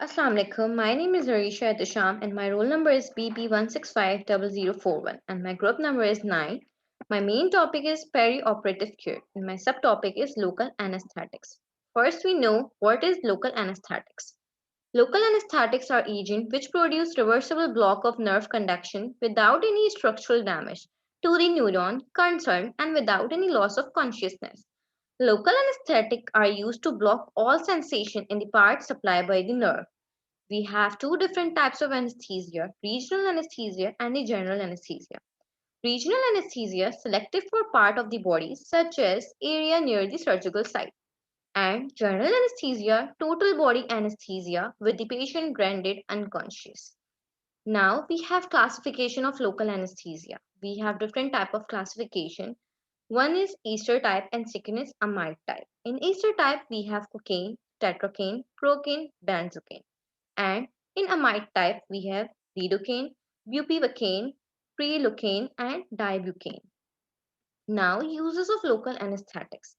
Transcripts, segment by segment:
Assalamu alaikum. My name is Arisha Etisham and my roll number is BB1650041 and my group number is 9. My main topic is perioperative care and my subtopic is local anesthetics. First, we know what is local anesthetics. Local anesthetics are agents which produce reversible block of nerve conduction without any structural damage to the neuron concerned and without any loss of consciousness. Local anesthetic are used to block all sensation in the part supplied by the nerve. We have two different types of anesthesia, regional anesthesia and the general anesthesia. Regional anesthesia selective for part of the body such as area near the surgical site, and general anesthesia total body anesthesia with the patient rendered unconscious. Now we have classification of local anesthesia. We have different type of classification. One is ester type and second is amide type. In ester type we have cocaine, tetracaine, procaine, benzocaine. And in amide type, we have lidocaine, bupivacaine, prelocaine, and dibucaine. Now, uses of local anesthetics.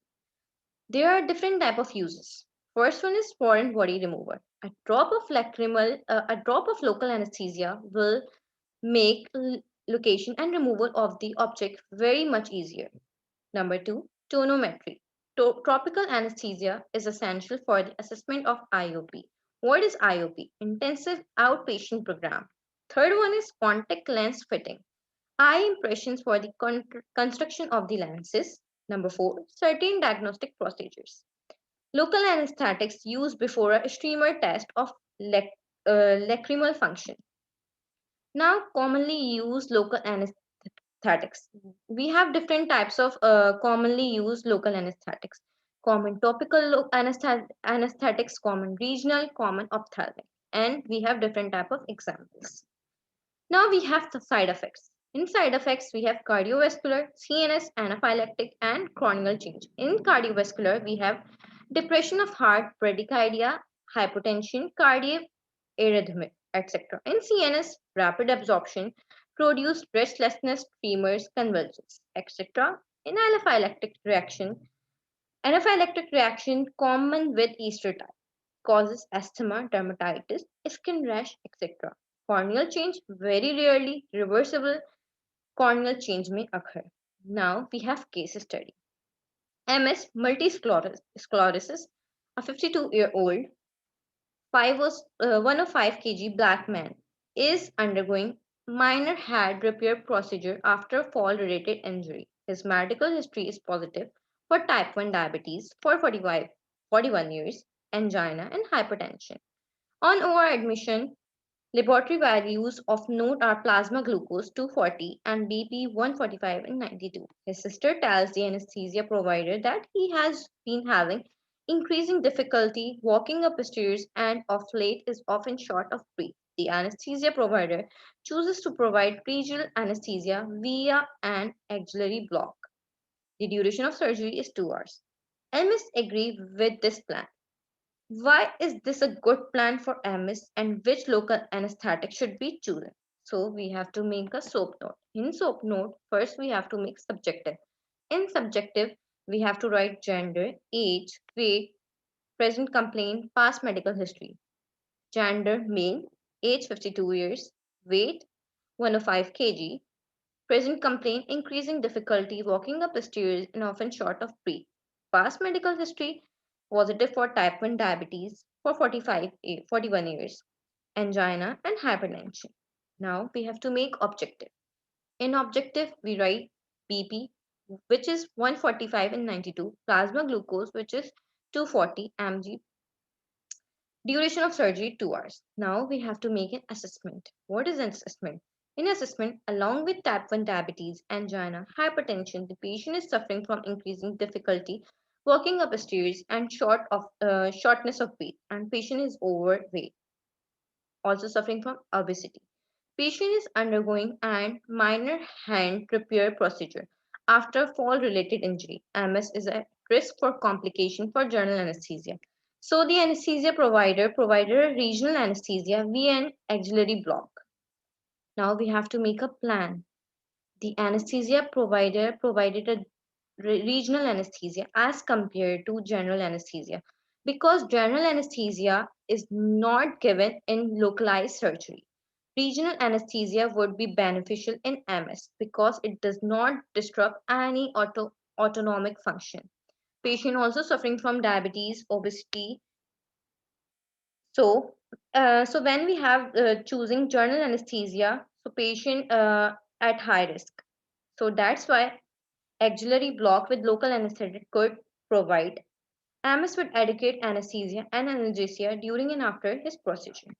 There are different type of uses. First one is foreign body removal. A drop of local anesthesia will make location and removal of the object very much easier. Number two, tonometry. Tropical anesthesia is essential for the assessment of IOP. What is IOP? Intensive outpatient program. Third one is contact lens fitting. Eye impressions for the construction of the lenses. Number four, certain diagnostic procedures. Local anesthetics used before a streamer test of lacrimal function. Now, commonly used local anesthetics. We have different types of commonly used local anesthetics. Common topical anesthetics, common regional, common ophthalmic. And we have different type of examples. Now we have the side effects. In side effects, we have cardiovascular, CNS, anaphylactic, and chronal change. In cardiovascular, we have depression of heart, bradycardia, hypotension, cardiac arrhythmia, etc. In CNS, rapid absorption, produce restlessness, tremors, convulsions, etc. In anaphylactic reaction common with ester type causes asthma, dermatitis, skin rash, etc. Corneal change very rarely reversible corneal change may occur. Now we have case study. MS multisclerosis, a 52-year-old 105 kg black man is undergoing minor head repair procedure after fall related injury. His medical history is positive for type 1 diabetes for 41 years, angina and hypertension. On OR admission, laboratory values of note are plasma glucose 240 and BP 145 and 92. His sister tells the anesthesia provider that he has been having increasing difficulty walking up stairs and of late is often short of breath. The anesthesia provider chooses to provide regional anesthesia via an axillary block. The duration of surgery is 2 hours. MS agree with this plan. Why is this a good plan for MS and which local anesthetic should be chosen? So we have to make a SOAP note. In SOAP note, first we have to make subjective. In subjective, we have to write gender, age, weight, present complaint, past medical history. Gender, male, age 52 years, weight 105 kg, present complaint, increasing difficulty walking up stairs and often short of breath. Past medical history, positive for type 1 diabetes for 41 years, angina and hypertension. Now we have to make objective. In objective, we write BP, which is 145 and 92, plasma glucose, which is 240 mg, duration of surgery 2 hours. Now we have to make an assessment. What is an assessment? In assessment, along with type 1 diabetes, angina, hypertension, the patient is suffering from increasing difficulty walking up stairs and shortness of breath, and patient is overweight, also suffering from obesity. Patient is undergoing a minor hand repair procedure after fall-related injury. MS is a risk for complication for general anesthesia. So the anesthesia provider provided a regional anesthesia via an axillary block. Now we have to make a plan. The anesthesia provider provided a regional anesthesia as compared to general anesthesia because general anesthesia is not given in localized surgery. Regional anesthesia would be beneficial in MS because it does not disrupt any autonomic function. Patient also suffering from diabetes, obesity. So, so when we have choosing general anesthesia, so patient at high risk. So that's why axillary block with local anesthetic could provide MS with adequate anesthesia and analgesia during and after his procedure.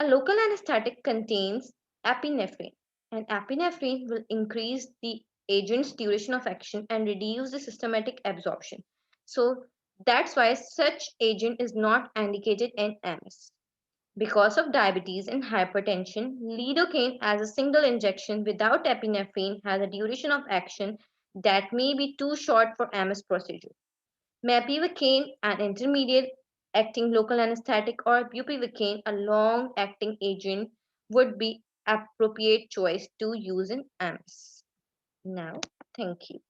A local anesthetic contains epinephrine, and epinephrine will increase the agent's duration of action and reduce the systematic absorption. So that's why such agent is not indicated in MS. Because of diabetes and hypertension, lidocaine as a single injection without epinephrine has a duration of action that may be too short for MS procedure. Mepivacaine, an intermediate acting local anesthetic, or bupivacaine, a long acting agent, would be appropriate choice to use in MS. Now, thank you.